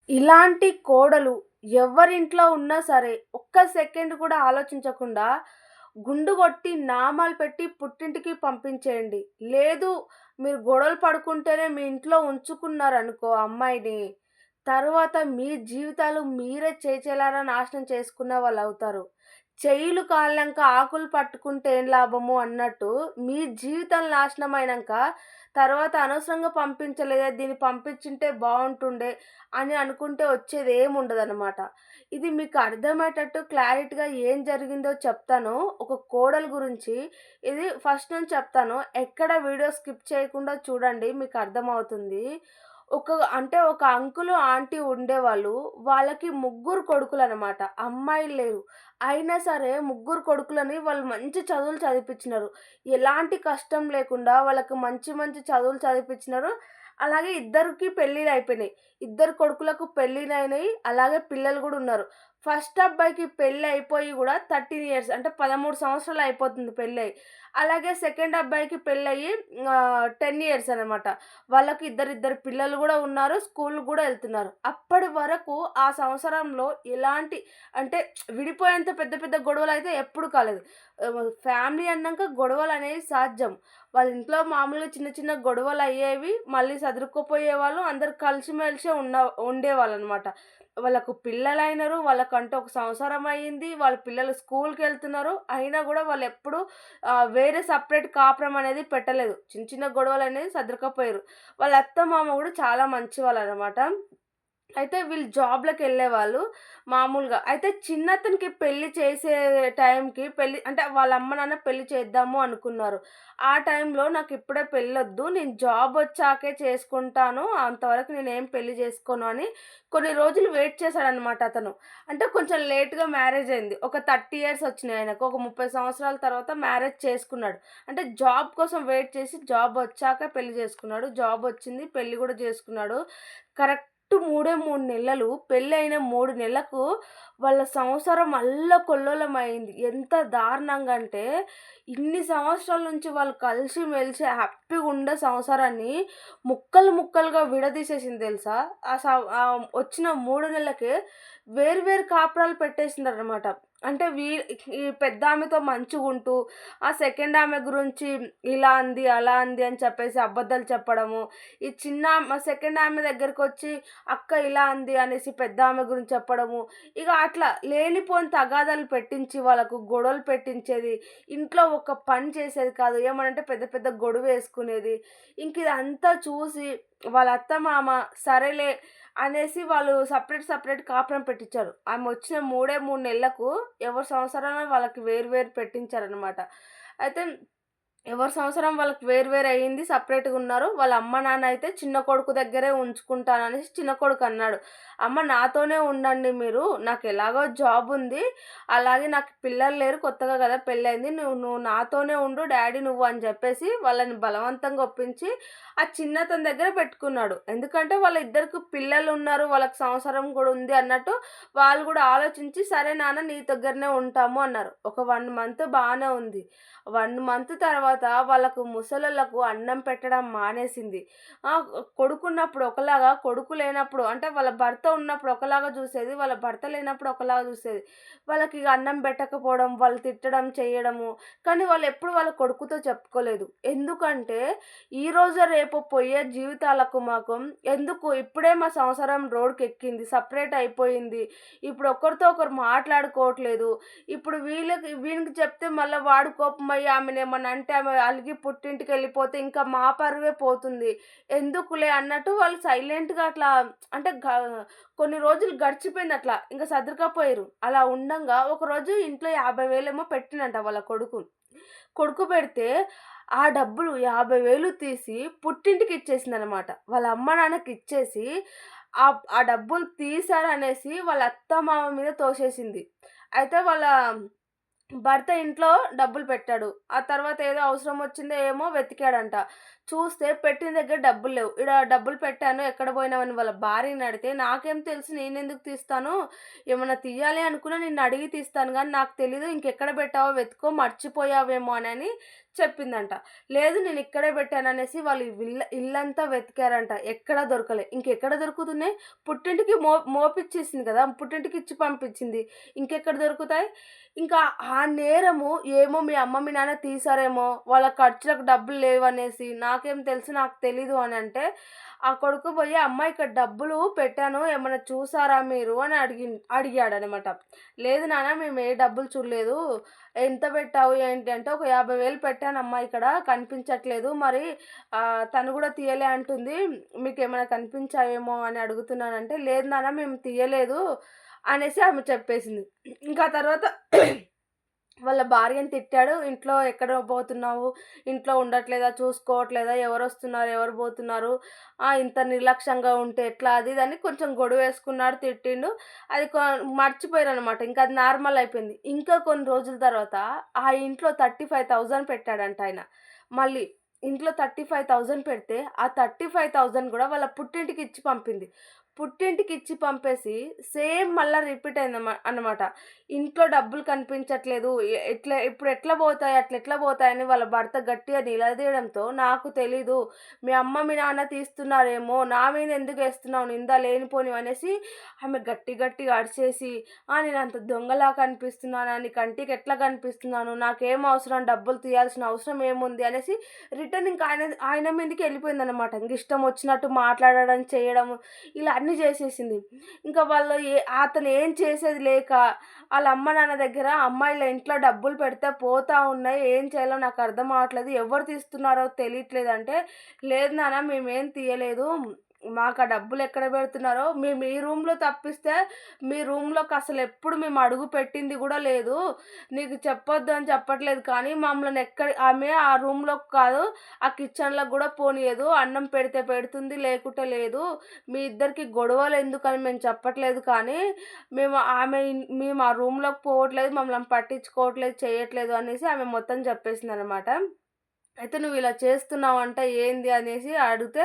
ఇలాంటి కోడలు ఎవ్వరింట్లో ఉన్నా సరే, ఒక్క సెకండ్ కూడా ఆలోచించకుండా గుండు కొట్టి, నామాలు పెట్టి పుట్టింటికి పంపించేయండి. లేదు మీరు గొడవలు పడుకుంటేనే మీ ఇంట్లో ఉంచుకున్నారనుకో అమ్మాయిని, తరువాత మీ జీవితాలు మీరే చేచేలారా నాశనం చేసుకున్న వాళ్ళవుతారు. చెయ్యిలు కాలినంక ఆకులు పట్టుకుంటే ఏం లాభము అన్నట్టు, మీ జీవితం నాశనమైనంక తర్వాత అనవసరంగా పంపించలేదే, దీన్ని పంపించుంటే బావుంటుండే అని అనుకుంటే వచ్చేదేముండదనమాట. ఇది మీకు అర్థమయ్యేటట్టు క్లారిటీగా ఏం జరిగిందో చెప్తాను. ఒక కోడలు గురించి ఇది ఫస్ట్ నుంచి చెప్తాను. ఎక్కడ వీడియో స్కిప్ చేయకుండా చూడండి మీకు అర్థమవుతుంది. ఒక అంకులు, ఆంటీ ఉండేవాళ్ళు. వాళ్ళకి ముగ్గురు కొడుకులనమాట. అమ్మాయిలు లేరు. అయినా సరే ముగ్గురు కొడుకులని వాళ్ళు మంచి చదువులు చదివిపిచ్చినారు. ఎలాంటి కష్టం లేకుండా వాళ్ళకి మంచి మంచి చదువులు చదివిపిచ్చినారు. అలాగే ఇద్దరికి పెళ్ళిళ్ళయిపోయినాయి. ఇద్దరు కొడుకులకు పెళ్ళిళ్ళయినాయి. అలాగే పిల్లలు గూడా ఉన్నారు. ఫస్ట్ అబ్బాయికి పెళ్లయిపోయి గూడా 13 ఇయర్స్ అంటే 13 సంవత్సరాలు అయిపోతుంది పెళ్ళై. అలాగే సెకండ్ అబ్బాయికి పెళ్ళయ్యి 10 ఇయర్స్ అనమాట. వాళ్ళకి ఇద్దరిద్దరు పిల్లలు గూడా ఉన్నారు. స్కూలుకి గూడా ఎళ్తున్నారు. అప్పటి వరకు ఆ సంవత్సరంలో ఎలాంటి అంటే విడిపోయేంత పెద్ద పెద్ద గొడవలయితే ఎప్పుడు కాలేదు. ఫ్యామిలీ అన్నాక గొడవలనేవి సహజం. వాళ్ళ ఇంట్లో మామూలుగా చిన్న చిన్న గొడవలయ్యేవి. మళ్ళీ సదురుకుపోయేవాళ్ళు. అందరూ కలిసిమెలిసే ఉండేవాళ్ళనమాట. వాళ్ళకు పిల్లలైనరు. వాళ్ళకంటూ ఒక సంసారం అయింది. వాళ్ళ పిల్లలు స్కూలుకెళ్తున్నారు. అయినా గూడా వాళ్ళెప్పుడు వేరే సెపరేట్ కాపురం అనేది పెట్టలేదు. చిన్న చిన్న గొడవలనేవి సర్దుకపోయారు. వాళ్ళ అత్త, మామ గూడా చాలా మంచివాళ్ళనమాట. అయితే వీళ్ళు జాబ్‌లకెళ్ళేవాళ్ళు మామూలుగా. అయితే చిన్నతనికి పెళ్లి చేసే టైంకి అంటే వాళ్ళ అమ్మ, నాన్న పెళ్లి చేద్దాము అనుకున్నారు. ఆ టైంలో నాకిప్పుడే పెళ్ళొద్దు. నేను జాబొచ్చాకే చేసుకుంటాను. అంతవరకు నేనేం పెళ్లి చేసుకోను అని కొన్ని రోజులు వెయిట్ చేశాడనమాట అతను. అంటే కొంచెం లేట్‌గా మ్యారేజయింది. ఒక 30 ఇయర్స్ వచ్చినాయి ఆయనకు. ఒక 30 సంవత్సరాల తర్వాత మ్యారేజ్ చేసుకున్నాడు. అంటే జాబ్ కోసం వెయిట్ చేసి జాబొచ్చాక పెళ్లి చేసుకున్నాడు. జాబొచ్చింది. పెళ్లి గూడా చేసుకున్నాడు. కరెక్ట్ 3 నెలలు పెళ్ళైన 3 నెలలకు వాళ్ళ సంసారం అల్లకొల్లోలమైంది. ఎంత దారుణంగా అంటే, ఇన్ని సంవత్సరాల నుంచి వాళ్ళు కలిసిమెలిసి హ్యాపీగుండే సంసారాన్ని ముక్కలు ముక్కలుగా విడదీసేసింది తెలుసా? వచ్చిన 3 నెలలకే వేరు వేరు కాపురాలు పెట్టేసిందనమాట. అంటే ఈ పెద్దామెతో మంచిగుంటూ, ఆ సెకండ్ ఆమె గురించి ఇలా అంది, అలా అంది అని చెప్పేసి అబద్ధాలు చెప్పడము. ఈ సెకండ్ ఆమె దగ్గరకొచ్చి అక్క ఇలా అంది అనేసి పెద్దామె గురించి చెప్పడము. ఇక అట్లా లేనిపోని తగాదాలు పెట్టించి వాళ్ళకు గొడవలు పెట్టించేది. ఇంట్లో ఒక పని చేసేది కాదు. ఏమనంటే పెద్ద పెద్ద గొడవేసుకునేది. ఇదంతా చూసి వాళ్ళ అత్త, మామ సరేలే అనేసి వాళ్ళు సెపరేట్ కాపురం పెట్టించారు. ఆమె వచ్చిన 3 నెలలకు ఎవరి సంసారాన వాళ్ళకి వేరు వేరు పెట్టించారనమాట. అయితే ఎవరి సంవత్సరం వాళ్ళకి వేరు వేరు అయింది. సెపరేట్‌గున్నారు. వాళ్ళ అమ్మ, నాన్న అయితే చిన్న కొడుకు దగ్గరే ఉంచుకుంటాననేసి చిన్న కొడుకు అన్నాడు. అమ్మ నాతోనే ఉండండి మీరు. నాకెలాగో జాబ్ ఉంది. అలాగే నాకు పిల్లలు లేరు. కొత్తగా కదా పెళ్ళయింది. నువ్వు నువ్వు నాతోనే ఉండు డాడీ నువ్వు అని చెప్పేసి వాళ్ళని బలవంతంగా ఒప్పించి ఆ చిన్నతని దగ్గర పెట్టుకున్నాడు. ఎందుకంటే వాళ్ళిద్దరికి పిల్లలున్నారు. వాళ్ళకి సంసారం కూడా ఉంది అన్నట్టు వాళ్ళు కూడా ఆలోచించి సరే నాన్న నీ దగ్గరనే ఉంటాము అన్నారు. ఒక 1 మంత్ బానే ఉంది. 1 మంత్ తర్వాత వాళ్ళకు ముసలోళ్ళకు అన్నం పెట్టడం మానేసింది. కొడుకున్నప్పుడు ఒకలాగా, కొడుకు లేనప్పుడు అంటే వాళ్ళ భర్త ఉన్నప్పుడు ఒకలాగా చూసేది. వాళ్ళ భర్త లేనప్పుడు ఒకలాగా చూసేది. వాళ్ళకిగ అన్నం పెట్టకపోవడం, వాళ్ళు తిట్టడం, చేయడము. కానీ వాళ్ళెప్పుడు వాళ్ళ కొడుకుతో చెప్పుకోలేదు. ఎందుకంటే ఈరోజు రేపు పోయే జీవితాలకు మాకు ఎందుకు ఇప్పుడే మా సంసారం రోడ్డుకెక్కింది. సెపరేట్ అయిపోయింది. ఇప్పుడు ఒకరితో ఒకరు మాట్లాడుకోవట్లేదు. ఇప్పుడు వీనికి చెప్తే మళ్ళా వాడు కోపమయ్యి ఆమెనేమన్నా అంటే ఆమె అలిగి పుట్టింటికెళ్ళిపోతే ఇంకా మా పరువే పోతుంది. ఎందుకులే అన్నట్టు వాళ్ళు సైలెంట్‌గా అట్లా అంటే కొన్ని రోజులు గడిచిపోయిందట్లా. ఇంక సర్దుకపోయిర్రు. అలా ఉండంగా ఒకరోజు ఇంట్లో 50,000 ఏమో పెట్టిండంట వాళ్ళ కొడుకు. కొడుకు పెడితే ఆ డబ్బులు 50,000 తీసి పుట్టింటికి ఇచ్చేసిందనమాట. వాళ్ళ అమ్మ నాన్నకిచ్చేసి ఆ డబ్బులు తీశారనేసి వాళ్ళ అత్త, మామ మీద తోసేసింది. అయితే వాళ్ళ భర్త ఇంట్లో డబ్బులు పెట్టాడు. ఆ తర్వాత ఏదో అవసరం వచ్చిందో ఏమో వెతికాడంట. చూస్తే పెట్టిన దగ్గర డబ్బులు లేవు. ఈడ డబ్బులు పెట్టాను ఎక్కడ పోయినావని వాళ్ళ భార్యని అడిగితే, నాకేం తెలుసు నేనెందుకు తీస్తాను? ఏమన్నా తీయాలి అనుకున్నా నిన్నడిగి తీస్తాను గానీ నాకు తెలీదు. ఇంకెక్కడ పెట్టావో వెతుక్కో మర్చిపోయావేమో అని చెప్పిందంట. లేదు నేనిక్కడే పెట్టాననేసి వాళ్ళు ఇల్లంతా వెతికారంట. ఎక్కడా దొరకలే. ఇంకెక్కడ దొరుకుతున్నాయి? పుట్టింటికి మోపిచ్చేసింది కదా! పుట్టింటికి ఇచ్చి పంపించింది. ఇంకెక్కడ దొరుకుతాయి? ఇంకా ఆ నేరము ఏమో మీ అమ్మ, మీ నాన్న తీశారేమో, వాళ్ళ ఖర్చులకు డబ్బులు లేవనేసి, నాకేం తెలుసు నాకు తెలీదు అనంటే, ఆ కొడుకు పోయి అమ్మ ఇక్కడ డబ్బులు పెట్టాను ఏమన్నా చూసారా మీరు అని అడిగాడనమాట. లేదు నాన్న మేము ఏ డబ్బులు చూడలేదు. ఎంత పెట్టావు ఏంటి అంటే, ఒక 50,000 పెట్టానమ్మా ఇక్కడ కనిపించట్లేదు. మరి తను గూడా తీయలే అంటుంది. మీకేమైనా కనిపించాయేమో అని అడుగుతున్నానంటే, లేదు నాన్న మేము తీయలేదు అనేసి ఆమె చెప్పేసింది. ఇంకా తర్వాత వాళ్ళ భార్యని తిట్టాడు. ఇంట్లో ఎక్కడ పోతున్నావు? ఇంట్లో ఉండట్లేదా? చూసుకోవట్లేదా? ఎవరొస్తున్నారు? ఎవరు పోతున్నారు? ఇంత నిర్లక్ష్యంగా ఉంటే ఎట్లా? అది ఇది అని కొంచెం గొడవేసుకున్నాడు, తిట్టిండు. అది మర్చిపోయారనమాట. ఇంకా అది నార్మల్ అయిపోయింది. ఇంకా కొన్ని రోజుల తర్వాత ఆ ఇంట్లో 35,000 పెట్టాడంట ఆయన. మళ్ళీ ఇంట్లో 35,000 పెడితే, ఆ 35,000 గూడా వాళ్ళ పుట్టింటికి ఇచ్చి పంపింది. పుట్టింటికి ఇచ్చి పంపేసి సేమ్ మళ్ళా రిపీట్ అన్నమాట. ఇంట్లో డబ్బులు కనిపించట్లేదు. ఎట్లా పోతాయి? అట్లెట్లా పోతాయని వాళ్ళ భర్త గట్టిగా నిలదీయడంతో, నాకు తెలీదు. మీ అమ్మ, మీ నాన్న తీస్తున్నారేమో, నా మీద ఎందుకేస్తున్నావు నింద లేనిపోనివి అనేసి ఆమె గట్టిగా అరిచేసి, నేనంత దొంగలా కనిపిస్తున్నానా? నీ కంటికి ఎట్లా కనిపిస్తున్నాను? నాకేం అవసరం? డబ్బులు తీయాల్సిన అవసరం ఏముంది? అనేసి రిటర్న్ ఇంకా ఆయన ఆయన మీదకి ఎళ్ళిపోయిందనమాట. ఇంకిష్టం వచ్చినట్టు మాట్లాడడం, చేయడం ఇలా అన్నీ చేసేసింది. ఇంకా వాళ్ళు అతను ఏం చేసేది లేక ఆళ్ళ అమ్మ, నాన్న దగ్గర అమ్మాయిల ఇంట్లో డబ్బులు పెడితే పోతా ఉన్నాయి. ఏం చేయాలో నాకు అర్థం అవ్వట్లేదు. ఎవరు తీస్తున్నారో తెలియట్లేదంటే, లేదు నాన్న మేమేం తీయలేదు. మాకా డబ్బులెక్కడ బెడుతున్నారో మేము ఈ రూమ్‌లో తప్పిస్తే, మీ రూమ్‌లోకి అసలెప్పుడు మేము అడుగు పెట్టింది గూడా లేదు. నీకు చెప్పొద్దు అని చెప్పట్లేదు కానీ, మమ్మల్ని ఆమె ఆ రూమ్‌లోకి కాదు, ఆ కిచెన్‌లోకి గూడా పోనీయదు. అన్నం పెడితే పెడుతుంది, లేకుంటే లేదు. మీ ఇద్దరికి గొడవలెందుకని మేము చెప్పట్లేదు కానీ, మేము ఆ రూమ్‌లోకి పోవట్లేదు, మమ్మల్ని పట్టించుకోవట్లేదు, చెయ్యట్లేదు అనేసి ఆమె మొత్తం చెప్పేసిందనమాట. అయితే "నువ్విలా చేస్తున్నావంట ఏంది?" అనేసి అడిగితే,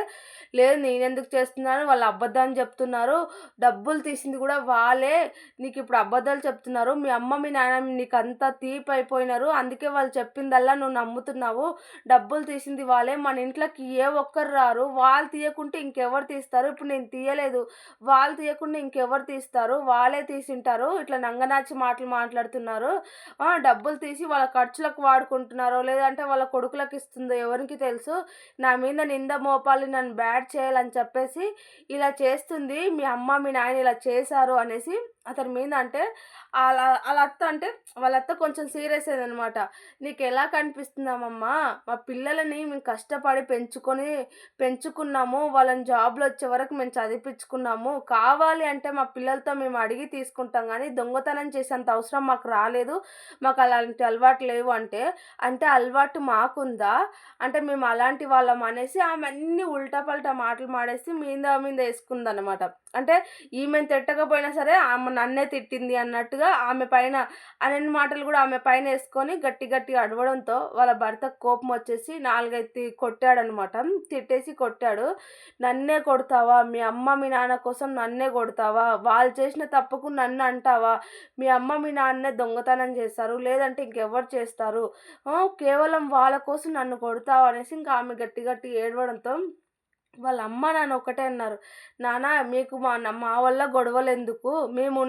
లేదు నేనెందుకు చేస్తున్నాను, వాళ్ళు అబద్ధాన్ని చెప్తున్నారు. డబ్బులు తీసింది గూడా వాళ్ళే. నీకిప్పుడు అబద్ధాలు చెప్తున్నారు. మీ అమ్మ, మీ నాన్న నీకంతా తీపయిపోయినారు. అందుకే వాళ్ళు చెప్పిందల్లా నువ్వు నమ్ముతున్నావు. డబ్బులు తీసింది వాళ్ళే. మన ఇంట్లోకి ఏ ఒక్కరు రారు. వాళ్ళు తీయకుంటే ఇంకెవరు తీస్తారు? ఇప్పుడు నేను తీయలేదు. వాళ్ళు తీయకుండా ఇంకెవరు తీస్తారు? వాళ్ళే తీసుంటారు. ఇట్లా నంగనాచి మాటలు మాట్లాడుతున్నారు. డబ్బులు తీసి వాళ్ళ ఖర్చులకు వాడుకుంటున్నారో, లేదంటే వాళ్ళ కొడుకులకి ఇస్తుందో ఎవరికి తెలుసు. నా మీద నింద మోపాలి, నన్ను బ్యాడ్ చేయాలని చెప్పేసి ఇలా చేస్తుంది. మీ అమ్మ, మీ నాయన ఇలా చేశారు అనేసి అతని మీద అంటే ఆళ్ళ అత్త అంటే వాళ్ళ అత్త కొంచెం సీరియస్ అయిందనమాట. "నీకెలా కనిపిస్తున్నామమ్మా? మా పిల్లలని మేము కష్టపడి పెంచుకున్నాము. వాళ్ళని జాబ్‌లో వచ్చే వరకు మేము చదివిపిచ్చుకున్నాము. కావాలి అంటే మా పిల్లలతో మేము అడిగి తీసుకుంటాం గానీ, దొంగతనం చేసేంత అవసరం మాకు రాలేదు. మాకు అలాంటి అలవాటు లేవు" అంటే అలవాటు మాకుందా? అంటే మేము అలాంటి వాళ్ళం అనేసి ఆమె అన్నీ ఉల్టా పల్టా మాటలు మాడేసి మీద యేసుకుందనమాట. అంటే ఈమెను తిట్టకపోయినా సరే ఆమె నన్నే తిట్టింది అన్నట్టుగా ఆమె పైన అనన్ని మాటలు గూడా ఆమె పైనేసుకొని గట్టిగా అరవడంతో వాళ్ళ భర్తకు కోపమొచ్చేసి 4, 5 కొట్టాడనమాట. తిట్టేసి కొట్టాడు. "నన్నే కొడతావా? మీ అమ్మ, మీ నాన్న కోసం నన్నే కొడతావా? వాళ్ళు చేసిన తప్పుకు నన్ను అంటావా? మీ అమ్మ, మీ నాన్నే దొంగతనం చేస్తారు. లేదంటే ఇంకెవరు చేస్తారు? కేవలం వాళ్ళ కోసం నన్ను కొడతావా?" అనేసి ఇంకా ఆమె గట్టి ఏడవడంతో వాళ్ళ అమ్మ, నాన్న ఒకటే అన్నారు. "నాన్న మీకు మా వల్ల గొడవలెందుకు? మేము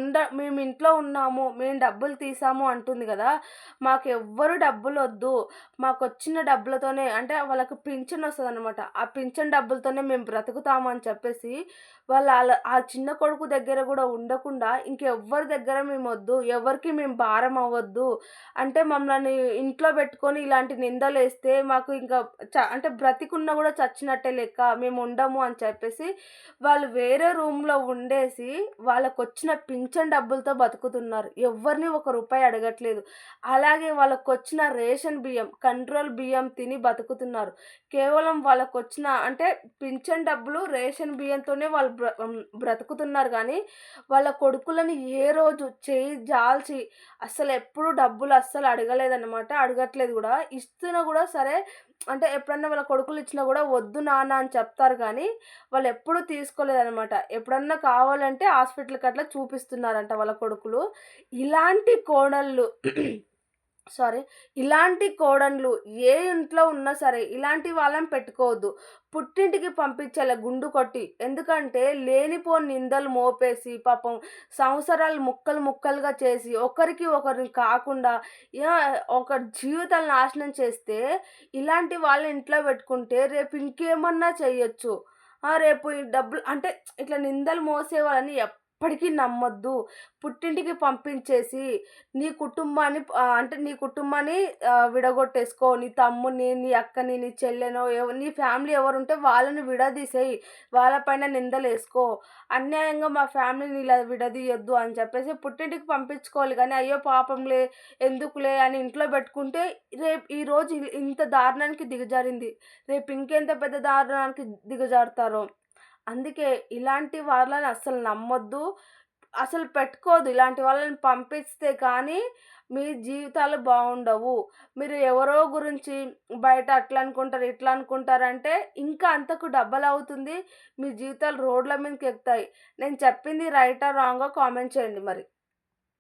ఇంట్లో ఉన్నాము. మేము డబ్బులు తీసాము అంటుంది గదా! మాకెవ్వరు డబ్బులొద్దు. మాకొచ్చిన డబ్బులతోనే" అంటే వాళ్ళకి పింఛనొస్తదనమాట. ఆ పింఛన్ డబ్బులతోనే మేము బ్రతుకుతాము అని చెప్పేసి ఆ చిన్న కొడుకు దగ్గర గూడా ఉండకుండా ఇంకెవ్వరి దగ్గర మేమొద్దు. ఎవరికీ మేము భారం అవ్వద్దు. అంటే మమ్మల్ని ఇంట్లో బెట్టుకొని ఇలాంటి నిందలేస్తే మాకు ఇంకా అంటే బ్రతికున్నా గూడా చచ్చినట్టే లెక్క. మేము ఉండము అని చెప్పేసి వాళ్ళు వేరే రూమ్‌లో ఉండేసి వాళ్ళకొచ్చిన పింఛన్ డబ్బులతో బతుకుతున్నారు. ఎవ్వరిని ఒక రూపాయి అడగట్లేదు. అలాగే వాళ్ళకొచ్చిన రేషన్ బియ్యం, కంట్రోల్ బియ్యం తిని బతుకుతున్నారు. కేవలం వాళ్ళకొచ్చిన అంటే పింఛన్ డబ్బులు, రేషన్ బియ్యంతోనే వాళ్ళు బ్రతుకుతున్నారు గానీ, వాళ్ళ కొడుకులని ఏ రోజు చెయ్యి జాల్చి అస్సలెప్పుడు డబ్బులు అస్సలు అడగలేదనమాట. అడగట్లేదు గూడా. ఇస్తున్నా గూడా సరే అంటే ఎప్పుడన్నా వాళ్ళ కొడుకులు ఇచ్చినా గూడా వద్దు నాన్న అని చెప్తారు కానీ, వాళ్ళెప్పుడూ తీసుకోలేదనమాట. ఎప్పుడన్నా కావాలంటే హాస్పిటల్‌కి అట్లా చూపిస్తున్నారంట వాళ్ళ కొడుకులు. ఇలాంటి కోడళ్ళు సారీ. ఇలాంటి కోడన్లు ఏ ఇంట్లో ఉన్నా సరే, ఇలాంటి వాళ్ళని పెట్టుకోవద్దు. పుట్టింటికి పంపించాలి గుండు కొట్టి. ఎందుకంటే లేనిపోని నిందలు మోపేసి, పాపం సంవత్సరాలు ముక్కలు ముక్కలుగా చేసి, ఒకరికి ఒకరిని కాకుండా ఒక జీవితాలు నాశనం చేస్తే, ఇలాంటి వాళ్ళని ఇంట్లో పెట్టుకుంటే రేపు ఇంకేమన్నా చెయ్యొచ్చు. రేపు ఈ డబ్బులు అంటే ఇట్లా నిందలు మోసే వాళ్ళని ఎప్పటికీ నమ్మొద్దు. పుట్టింటికి పంపించేసి అంటే నీ కుటుంబాన్ని విడగొట్టేసుకో. నీ తమ్ముడిని, నీ అక్కని, నీ చెల్లెనో నీ ఫ్యామిలీ ఎవరుంటే వాళ్ళని విడదీసేయి. వాళ్ళ పైన నిందలేసుకో. అన్యాయంగా మా ఫ్యామిలీని ఇలా విడదీయొద్దు అని చెప్పేసి పుట్టింటికి పంపించుకోవాలి గానీ, అయ్యో పాపంలే, ఎందుకులే అని ఇంట్లో పెట్టుకుంటే ఈరోజు ఇంత దారుణానికి దిగజారింది. రేపు ఇంకెంత పెద్ద దారుణానికి దిగజారుతారో. అందుకే ఇలాంటి వాళ్ళని అస్సలు నమ్మొద్దు. అసలు పెట్టుకోవద్దు. ఇలాంటి వాళ్ళని పంపిస్తే కానీ మీ జీవితాలు బావుండవు. మీరు ఎవరో గురించి బయట అట్లా అనుకుంటారు, ఇట్లా అనుకుంటారంటే ఇంకా అంతకు డబలవుతుంది. మీ జీవితాలు రోడ్ల మీదకెక్కుతాయి. నేను చెప్పింది రైటా? రాంగా? కామెంట్ చేయండి మరి.